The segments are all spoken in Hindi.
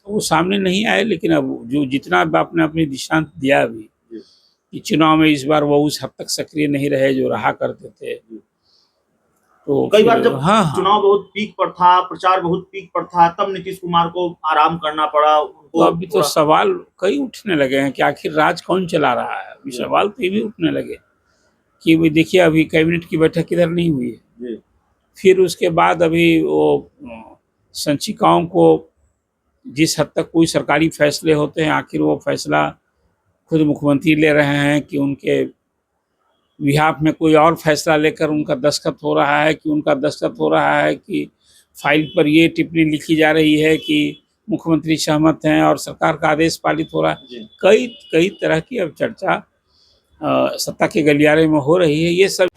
वो सामने नहीं आए, लेकिन अब जो जितना अब आपने अपनी दिशा दिया अभी कि चुनाव में इस बार वो उस हद तक सक्रिय नहीं रहे जो रहा करते थे, तो कई फिर बार जब हाँ हाँ, चुनाव बहुत पीक पर था, प्रचार बहुत पीक पर था, तब नीतीश कुमार को आराम करना पड़ा, तो उनको अभी तो थोड़ा। सवाल कई उठने लगे हैं कि आखिर राज कौन चला रहा है। अभी जी सवाल तो ये भी उठने लगे कि भाई देखिए, अभी कैबिनेट की बैठक किधर नहीं हुई है। जी फिर उसके बाद अभी वो संचिकाओं को जिस हद तक कोई सरकारी फैसले होते हैं, आखिर वो फैसला खुद मुख्यमंत्री ले रहे हैं कि उनके बिहाफ में कोई और फैसला लेकर उनका दस्तखत हो रहा है, कि उनका दस्तखत हो रहा है कि फाइल पर ये टिप्पणी लिखी जा रही है कि मुख्यमंत्री सहमत हैं और सरकार का आदेश पालित हो रहा है। जी। कई कई तरह की अब चर्चा सत्ता के गलियारे में हो रही है। ये सब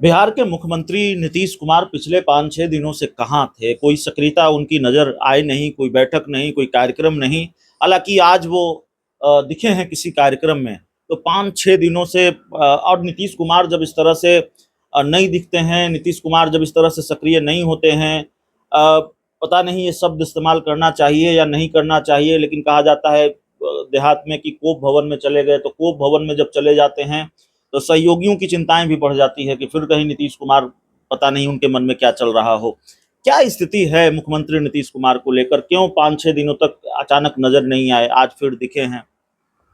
बिहार के मुख्यमंत्री नीतीश कुमार पिछले 5-6 दिनों से कहाँ थे? कोई सक्रियता उनकी नजर आई नहीं, कोई बैठक नहीं, कोई कार्यक्रम नहीं। हालांकि आज वो दिखे हैं किसी कार्यक्रम में। तो 5-6 दिनों से और नीतीश कुमार जब इस तरह से नहीं दिखते हैं, नीतीश कुमार जब इस तरह से सक्रिय नहीं होते हैं, पता नहीं ये शब्द इस्तेमाल करना चाहिए या नहीं करना चाहिए, लेकिन कहा जाता है देहात में कि कोप भवन में चले गए। तो कोप भवन में जब चले जाते हैं तो सहयोगियों की चिंताएं भी बढ़ जाती है कि फिर कहीं नीतीश कुमार, पता नहीं उनके मन में क्या चल रहा हो। क्या स्थिति है मुख्यमंत्री नीतीश कुमार को लेकर? क्यों 5-6 दिनों तक अचानक नजर नहीं आए, आज फिर दिखे हैं?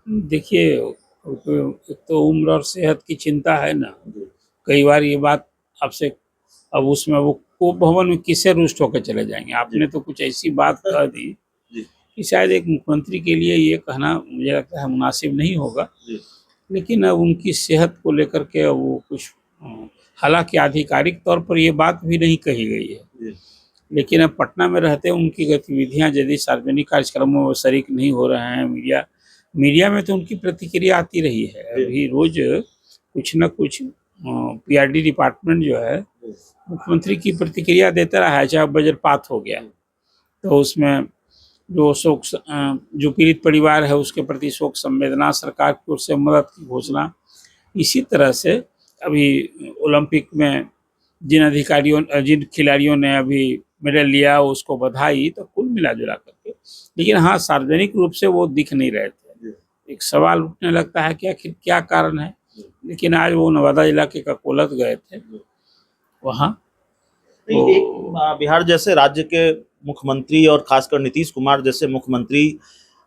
देखिए, एक तो उम्र और सेहत की चिंता है ना। कई बार ये बात आपसे, अब उसमें वो कोप भवन में किससे रुष्ट होकर चले जाएंगे। आपने तो कुछ ऐसी बात कह दी जी कि शायद एक मुख्यमंत्री के लिए ये कहना मुझे लगता है मुनासिब नहीं होगा। जी लेकिन अब उनकी सेहत को लेकर के अब वो कुछ हालांकि आधिकारिक तौर पर ये बात भी नहीं कही गई है, जी लेकिन अब पटना में रहते उनकी गतिविधियां यदि सार्वजनिक कार्यक्रमों में शरीक नहीं हो रहे हैं, मीडिया मीडिया में तो उनकी प्रतिक्रिया आती रही है। अभी रोज कुछ न कुछ पीआरडी डिपार्टमेंट जो है मुख्यमंत्री की प्रतिक्रिया देता रहा है, चाहे वज्रपात हो गया तो उसमें जो जो पीड़ित परिवार है उसके प्रति शोक संवेदना, सरकार की ओर से मदद की घोषणा। इसी तरह से अभी ओलंपिक में जिन खिलाड़ियों ने अभी मेडल लिया उसको बधाई। तो कुल मिला जुला करके, लेकिन हाँ, सार्वजनिक रूप से वो दिख नहीं रहे थे। एक सवाल उठने लगता है कि आखिर क्या कारण है। लेकिन आज वो नवादा इलाके का कोलत गए थे वहाँ, नहीं, एक तो बिहार जैसे राज्य के मुख्यमंत्री और खासकर नीतीश कुमार जैसे मुख्यमंत्री,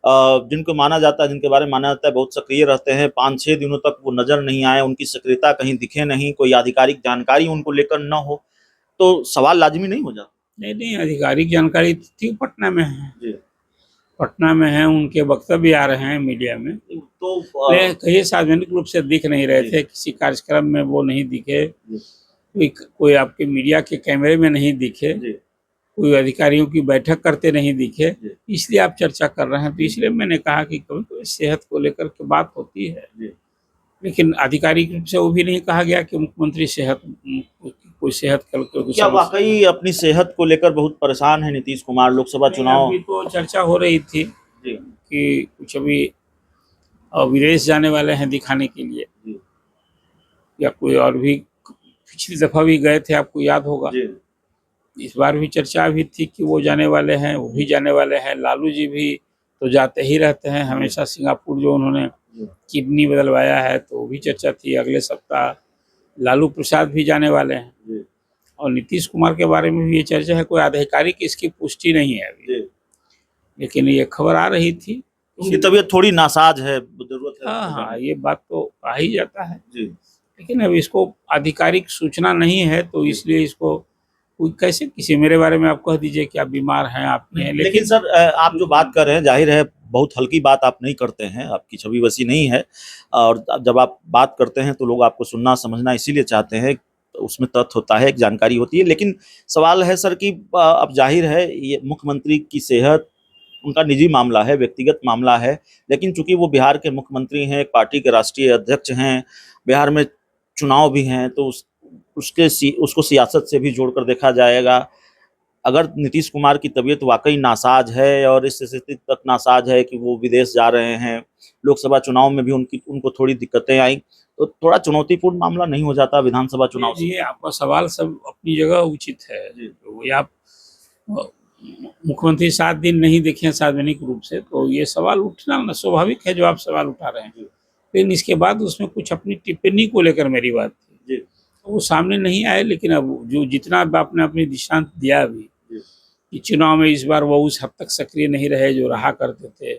जिनको माना जाता है, जिनके बारे में माना जाता है बहुत सक्रिय रहते हैं, 5-6 दिनों तक वो नजर नहीं आए, उनकी सक्रियता कहीं दिखे नहीं, कोई आधिकारिक जानकारी उनको लेकर न हो, तो सवाल लाजमी नहीं हो जाता? नहीं नहीं, आधिकारिक जानकारी थी, पटना में है। जी पटना में है, उनके वक्तव्य आ रहे हैं मीडिया में। तो कहीं सार्वजनिक रूप से दिख नहीं रहे थे, किसी कार्यक्रम में वो नहीं दिखे, कोई आपके मीडिया के कैमरे में नहीं दिखे, कोई अधिकारियों की बैठक करते नहीं दिखे, इसलिए आप चर्चा कर रहे हैं। तो इसलिए मैंने कहा कि कभी कभी सेहत को लेकर के बात होती है, लेकिन आधिकारिक रूप से वो भी नहीं कहा गया कि मुख्यमंत्री कोई सेहत क्या वाकई अपनी सेहत को लेकर बहुत परेशान है नीतीश कुमार? लोकसभा चुनाव अभी तो चर्चा हो रही थी जी कि कुछ अभी विदेश जाने वाले हैं दिखाने के लिए, या कोई और भी पिछली दफा भी गए थे, आपको याद होगा। इस बार भी चर्चा भी थी कि वो जाने वाले हैं, वो भी जाने वाले हैं। लालू जी भी तो जाते ही रहते हैं हमेशा सिंगापुर, जो उन्होंने किडनी बदलवाया है, तो वो भी चर्चा थी। अगले सप्ताह लालू प्रसाद भी जाने वाले हैं। और नीतीश कुमार के बारे में भी ये चर्चा है, कोई आधिकारिक इसकी पुष्टि नहीं है अभी, लेकिन ये खबर आ रही थी। उनकी तबीयत थोड़ी नासाज है, जरूरत है। हाँ हाँ, ये बात तो आ ही जाता है, लेकिन अब इसको आधिकारिक सूचना नहीं है, तो इसलिए इसको कोई कैसे किसी, मेरे बारे में आप कह दीजिए कि आप बीमार हैं, आप हैं, लेकिन सर आप जो बात कर रहे हैं, जाहिर है बहुत हल्की बात आप नहीं करते हैं, आपकी छवि वैसी नहीं है, और जब आप बात करते हैं तो लोग आपको सुनना समझना इसीलिए चाहते हैं, उसमें तथ्य होता है, एक जानकारी होती है। लेकिन सवाल है सर कि अब जाहिर है ये मुख्यमंत्री की सेहत उनका निजी मामला है, व्यक्तिगत मामला है, लेकिन चूंकि वो बिहार के मुख्यमंत्री हैं, पार्टी के राष्ट्रीय अध्यक्ष हैं, बिहार में चुनाव भी हैं, तो उसको सियासत से भी जोड़कर देखा जाएगा। अगर नीतीश कुमार की तबीयत वाकई नासाज है और इस स्थिति तक नासाज है कि वो विदेश जा रहे हैं, लोकसभा चुनाव में भी उनको थोड़ी दिक्कतें आई, तो थोड़ा चुनौतीपूर्ण मामला नहीं हो जाता विधानसभा चुनाव से? ये आपका सवाल सब अपनी जगह उचित है। तो ये आप मुख्यमंत्री 7 दिन नहीं देखे हैं सार्वजनिक रूप से, तो ये सवाल उठना ना स्वाभाविक है जो आप सवाल उठा रहे हैं। लेकिन इसके बाद उसमें कुछ अपनी टिप्पणी को लेकर मेरी बात थी, तो वो सामने नहीं आए। लेकिन अब जो जितना आपने अपनी दिशांत दिया अभी कि चुनाव में इस बार वो उस हद तक सक्रिय नहीं रहे जो रहा करते थे,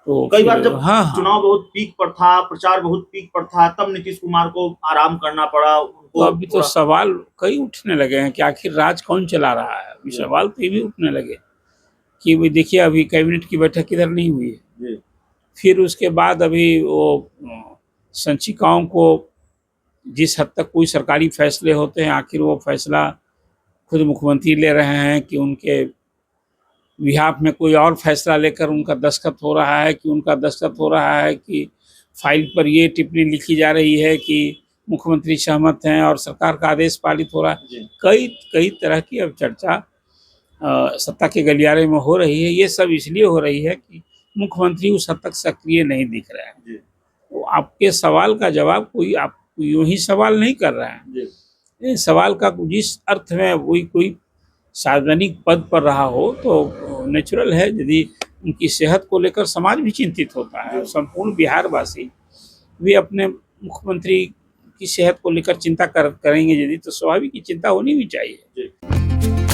तो कई बार जब हाँ चुनाव बहुत पीक पर था, प्रचार बहुत पीक पर था, तब नीतीश कुमार को आराम करना पड़ा। तो अभी तो सवाल कई उठने लगे हैं कि आखिर राज कौन चला रहा है। अभी सवाल तो ये भी उठने लगे कि भाई देखिए अभी कैबिनेट की बैठक किधर नहीं हुई है, फिर उसके बाद अभी वो संचिकाओं को जिस हद तक कोई सरकारी फैसले होते हैं, आखिर वो फैसला खुद मुख्यमंत्री ले रहे हैं कि उनके बिहाफ में कोई और फैसला लेकर उनका दस्तखत हो रहा है, कि उनका दस्तखत हो रहा है कि फाइल पर ये टिप्पणी लिखी जा रही है कि मुख्यमंत्री सहमत हैं और सरकार का आदेश पालित हो रहा है। कई तरह की अब चर्चा सत्ता के गलियारे में हो रही है। ये सब इसलिए हो रही है कि मुख्यमंत्री उस हद तक सक्रिय नहीं दिख रहा है। तो आपके सवाल का जवाब कोई आप यूं ही सवाल नहीं कर रहा है। ये सवाल का जिस अर्थ में कोई सार्वजनिक पद पर रहा हो तो नेचुरल है यदि उनकी सेहत को लेकर समाज भी चिंतित होता है। संपूर्ण बिहारवासी भी अपने मुख्यमंत्री की सेहत को लेकर चिंता करेंगे यदि, तो स्वाभाविक की चिंता होनी भी चाहिए।